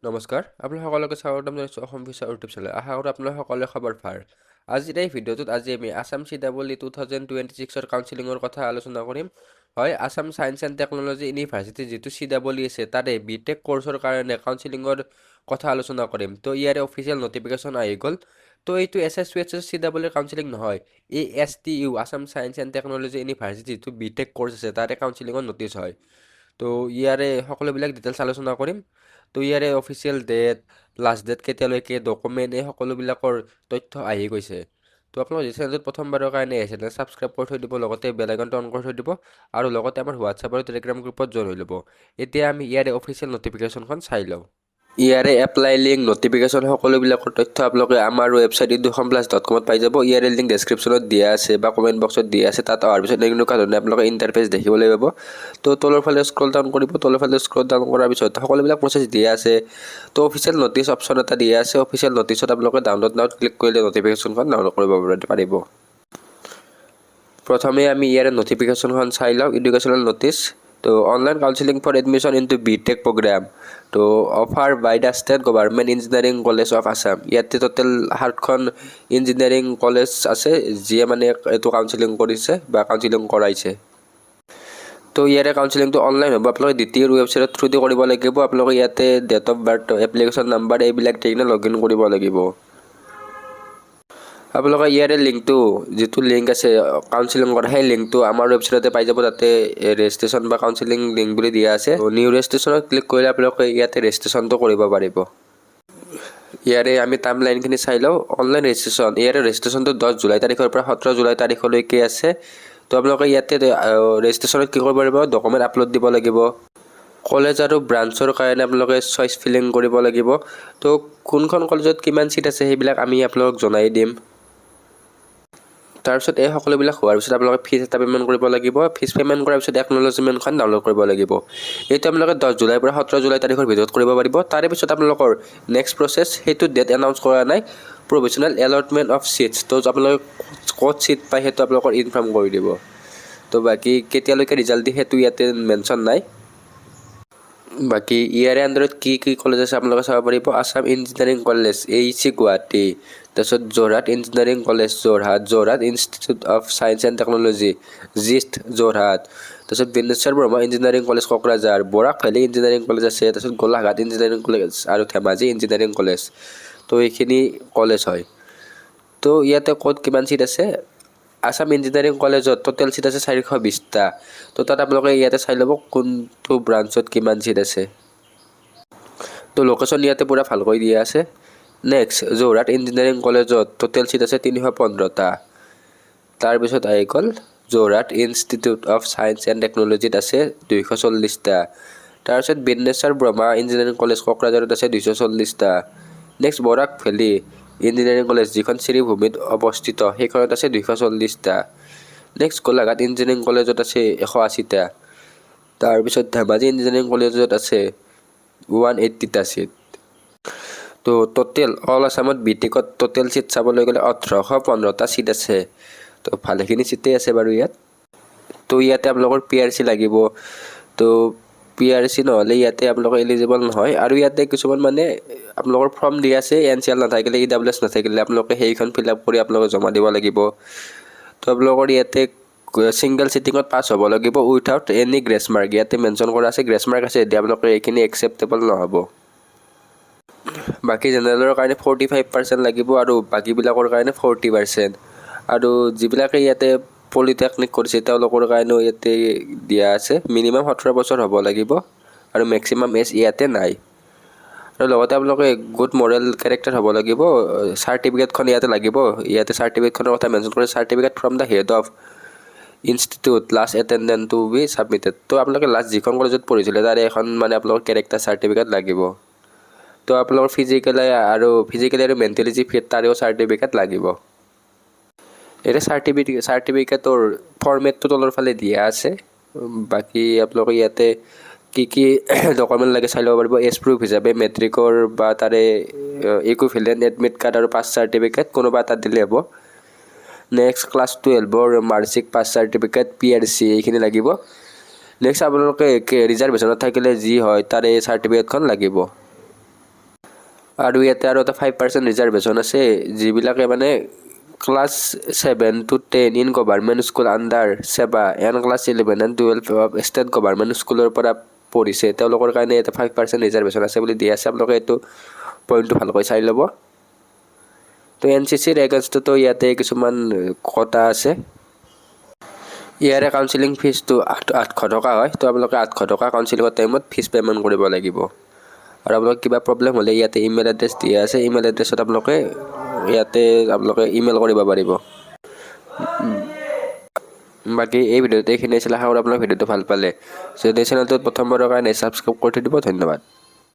নমস্কাৰ আপোনালোক সকলোকে স্বাগতম জনাইছোঁ অসম ফিচাৰ ইউটিউব চেনেল আশা কৰোঁ আপোনালোক সকলোৱে খবৰ ভাল আজিৰ এই ভিডিঅ'টোত আমি আছাম CEE 2026ৰ কাউন্সিলিঙৰ কথা আলোচনা কৰিম হয় Assam science and technology university যিটো CEE আছে তাৰে বিটেক কোৰ্চৰ কাৰণে কাউন্সিলিঙৰ কথা আলোচনা কৰিম তো ইয়াৰে অফিচিয়েল নটিফিকেশ্যন আহি গ'ল তো এইটো SSUHS CEE কাউন্সিলিং নহয় এই STU Assam science and technology university যিটো বিটেক কোৰ্চ আছে তাৰে কাউন্সিলিঙৰ নটিচ হয় তো ইয়াৰে সকলোবিলাক ডিটেইলছ আলোচনা কৰিম তো ইয়াৰে অফিচিয়েল ডেট লাষ্ট ডেট কেতিয়ালৈকে ডকুমেণ্ট এই সকলোবিলাকৰ তথ্য আহি গৈছে তো আপোনালোক যদি চেনেলটোত প্ৰথমবাৰৰ কাৰণে আহিছে তেনে ছাবস্ক্ৰাইব কৰি থৈ দিব লগতে বেল আইকনটো অন কৰি থৈ দিব আৰু লগতে আমাৰ হোৱাটছআপ আৰু টেলিগ্ৰাম গ্ৰুপত জইন হৈ ল'ব এতিয়া আমি ইয়াৰে অফিচিয়েল নটিফিকেশ্যনখন চাই লওঁ ইয়াৰে এপ্লাই লিংক নটিফিকেশ্যন সকলোবিলাকৰ তথ্য আপোনালোকে আমাৰ ৱেবছাইট edukhomplus.com পাই যাব ইয়াৰে লিংক ডেছক্ৰিপশ্যনত দিয়া আছে বা কমেণ্ট বক্সত দিয়া আছে তাত অহাৰ পিছত এনেকুৱা ধৰণে আপোনালোকে ইণ্টাৰফেচ দেখিবলৈ পাব তো তলৰ ফালে স্ক্ৰল ডাউন কৰিব তলৰ ফালে স্ক্ৰল ডাউন কৰাৰ পিছত সকলোবিলাক প্ৰচেছ দিয়া আছে তো অফিচিয়েল নটিচ অপশ্যন এটা দিয়া আছে অফিচিয়েল নটিচত আপোনালোকে ডাউনলোড নাও ক্লিক কৰিলে নটিফিকেশ্যনখন ডাউনলোড কৰিব পাৰিব প্ৰথমে আমি ইয়াৰে নটিফিকেশ্যনখন চাই লওঁ educational notice to online counselling for admission in to BTech programme to offer by the state government engineering college of Assam ইয়াতে টোটেল 7খন ইঞ্জিনিয়াৰিং কলেজ আছে যিয়ে মানে এইটো কাউন্সিলিং কৰিছে বা কাউন্সিলিং কৰাইছে তো ইয়াৰে কাউন্সিলিংটো অনলাইন হ'ব আপোনালোকে দ্বিতীয় ৱেবছাইটৰ থ্ৰুদি কৰিব লাগিব আপোনালোকে ইয়াতে date of birth application number এইবিলাক দি কিনে লগ ইন কৰিব লাগিব আপোনালোকে ইয়াৰে লিংকটো যিটো লিংক আছে কাউন্সিলিং কৰা সেই লিংকটো আমাৰ ৱেবছাইটতে পাই যাব তাতে ৰেজিষ্ট্ৰেশ্যন বা কাউন্সিলিং লিংক বুলি দিয়া আছে নিউ ৰেজিষ্ট্ৰেশ্যনত ক্লিক কৰিলে আপোনালোকে ইয়াতে ৰেজিষ্ট্ৰেশ্যনটো কৰিব পাৰিব ইয়াৰে আমি টাইম লাইনখিনি চাই লওঁ অনলাইন ৰেজিষ্ট্ৰেশ্যন ইয়াৰে ৰেজিষ্ট্ৰেশ্যনটো 10 জুলাই তাৰিখৰ পৰা 17 জুলাই তাৰিখলৈকে আছে তো আপোনালোকে ইয়াতে ৰেজিষ্ট্ৰেশ্যনত কি কৰিব লাগিব ডকুমেণ্ট আপলোড দিব লাগিব কলেজ আৰু ব্ৰাঞ্চৰ কাৰণে আপোনালোকে চইচ ফিলিং কৰিব লাগিব তো কোনখন কলেজত কিমান চিট আছে সেইবিলাক আমি আপোনালোকক জনাই দিম তাৰপিছত এই সকলোবিলাক হোৱাৰ পিছত আপোনালোকে ফিজ এটা পে'মেণ্ট কৰিব লাগিব ফিজ পে'মেণ্ট কৰাৰ পিছত একনলেজমেণ্টখন ডাউনলোড কৰিব লাগিব এইটো আপোনালোকে 10 জুলাইৰ পৰা 17 জুলাই তাৰিখৰ ভিতৰত কৰিব পাৰিব তাৰে পিছত আপোনালোকৰ নেক্সট প্ৰচেছ সেইটো ডেট এনাউন্স কৰা নাই প্ৰভিজনেল এলটমেণ্ট অফ চিটছ তো আপোনালোকে ক'ত চিট পায় সেইটো আপোনালোকৰ ইনফৰ্ম কৰি দিব তো বাকী কেতিয়ালৈকে ৰিজাল্ট দিয়ে সেইটো ইয়াতে মেনশ্যন নাই বাকী ইয়াৰে আণ্ডাৰত কি কলেজ আছে আপোনালোকে চাব পাৰিব Assam engineering college AEC Guwahati তাৰপিছত Jorhat engineering college Jorhat institute of science and technology JIST Jorhat তাৰপিছত Bineswar Brahma engineering college Kokrajhar Barak valley engineering college আছে তাৰপিছত গোলাঘাট ইঞ্জিনিয়াৰিং কলেজ আৰু ধেমাজি ইঞ্জিনিয়াৰিং কলেজ তো এইখিনি কলেজ হয় তো ইয়াতে ক'ত কিমান চিট আছে আছাম ইঞ্জিনিয়াৰিং কলেজত টোটেল চিট আছে 420টা তো তাত আপোনালোকে ইয়াতে চাই ল'ব কোনটো ব্ৰাঞ্চত কিমান চিট আছে তো লোকেশ্যন ইয়াতে পুৰা ভালকৈ দিয়া আছে নেক্সট যোৰহাট ইঞ্জিনিয়াৰিং কলেজত টোটেল চিট আছে 315টা তাৰপিছত আহি গ'ল Jorhat institute of science and টেকন'লজিত আছে 240টা তাৰপিছত বিনেশ্বৰ ব্ৰহ্মা ইঞ্জিনিয়াৰিং কলেজ কোকৰাঝাৰত আছে 240টা next Barak valley engineering college যিখন শ্ৰীভূমিত অৱস্থিত সেইখনত আছে 240টা নেক্সট গোলাঘাট ইঞ্জিনিয়াৰিং কলেজত আছে 180টা তাৰপিছত ধেমাজি ইঞ্জিনিয়াৰিং কলেজত আছে 180টা চিট তো টোটেল অল আছামত বিটেকত টোটেল চিট চাবলৈ গ'লে 1815টা চিট আছে তো ভালেখিনি চিটেই আছে বাৰু ইয়াত তো ইয়াতে আপোনালোকৰ PRC লাগিব তো PRC নহ'লে ইয়াতে আপোনালোকৰ এলিজিবল নহয় আৰু ইয়াতে কিছুমান মানে আপোনালোকৰ ফৰ্ম দিয়া আছে NCL নাথাকিলে EWS নাথাকিলে আপোনালোকে সেইখন ফিল আপ কৰি আপোনালোকে জমা দিব লাগিব তো আপোনালোকৰ ইয়াতে সিঙ্গল সিটিঙত পাছ হ'ব লাগিব উইথাউট এনি গ্ৰেছ মাৰ্ক ইয়াতে মেনশ্যন কৰা আছে গ্ৰেছ মাৰ্ক আছে এতিয়া আপোনালোকে এইখিনি একচেপ্টেবল নহ'ব বাকী জেনেৰেলৰ কাৰণে 45% লাগিব আৰু বাকীবিলাকৰ কাৰণে 40% আৰু যিবিলাকে ইয়াতে পলিটেকনিক কৰিছে তেওঁলোকৰ কাৰণেও ইয়াতে দিয়া আছে মিনিমাম 18 বছৰ হ'ব লাগিব আৰু মেক্সিমাম এজ ইয়াতে নাই আৰু লগতে আপোনালোকে গুড মৰেল কেৰেক্টাৰ হ'ব লাগিব চাৰ্টিফিকেটখন ইয়াতে লাগিব ইয়াতে চাৰ্টিফিকেটখনৰ কথা মেনশ্যন কৰে certificate from the head of institute last attendant to be submitted তো আপোনালোকে লাষ্ট যিখন কলেজত পঢ়িছিলে তাৰে এখন মানে আপোনালোকৰ কেৰেক্টাৰ চাৰ্টিফিকেট লাগিব তো আপোনালোকৰ ফিজিকেলি আৰু মেণ্টেলি যি ফিট তাৰেও চাৰ্টিফিকেট লাগিব এটা চাৰ্টিফিকেটৰ ফৰ্মেটটো তলৰ ফালে দিয়া আছে বাকী আপোনালোকে ইয়াতে কি ডকুমেণ্ট লাগে চাই ল'ব পাৰিব এজ প্ৰুফ হিচাপে মেট্ৰিকৰ বা তাৰে ইকুইভেলেণ্ট এডমিট কাৰ্ড আৰু পাছ চাৰ্টিফিকেট কোনোবা এটা দিলে হ'ব নেক্সট ক্লাছ 12ৰ মাৰ্কশ্বিট পাছ চাৰ্টিফিকেট PRC এইখিনি লাগিব নেক্সট আপোনালোকে ৰিজাৰ্ভেশ্যনত থাকিলে যি হয় তাৰে চাৰ্টিফিকেটখন লাগিব আৰু ইয়াতে আৰু এটা 5% ৰিজাৰ্ভেশ্যন আছে যিবিলাকে মানে class 7 to 10 in government school under SEBA and class 11 and 12 of state government স্কুলৰ পৰা পঢ়িছে তেওঁলোকৰ কাৰণে এটা 5% ৰিজাৰ্ভেশ্যন আছে বুলি দিয়া আছে আপোনালোকে এইটো পইণ্টটো ভালকৈ চাই ল'ব তো এনচিচিৰ এগেইনষ্টতো ইয়াতে কিছুমান কথা আছে ইয়াৰে কাউন্সেলিং ফিজটো 800 টকা হয় তো আপোনালোকে 800 টকা কাউন্সেলিঙৰ টাইমত ফিজ পে'মেণ্ট কৰিব লাগিব আৰু আপোনালোকৰ কিবা প্ৰব্লেম হ'লে ইয়াতে ইমেইল এড্ৰেছ দিয়া আছে ইমেইল এড্ৰেছত আপোনালোকে ইমেইল কৰিব পাৰিব বাকী এই ভিডিঅ'তে এইখিনি আছিলে আশা কৰোঁ আপোনালোকে ভিডিঅ'টো ভাল পালে যদি চেনেলটোত প্ৰথমবাৰৰ কাৰণে ছাবস্ক্ৰাইব কৰি থৈ দিব ধন্যবাদ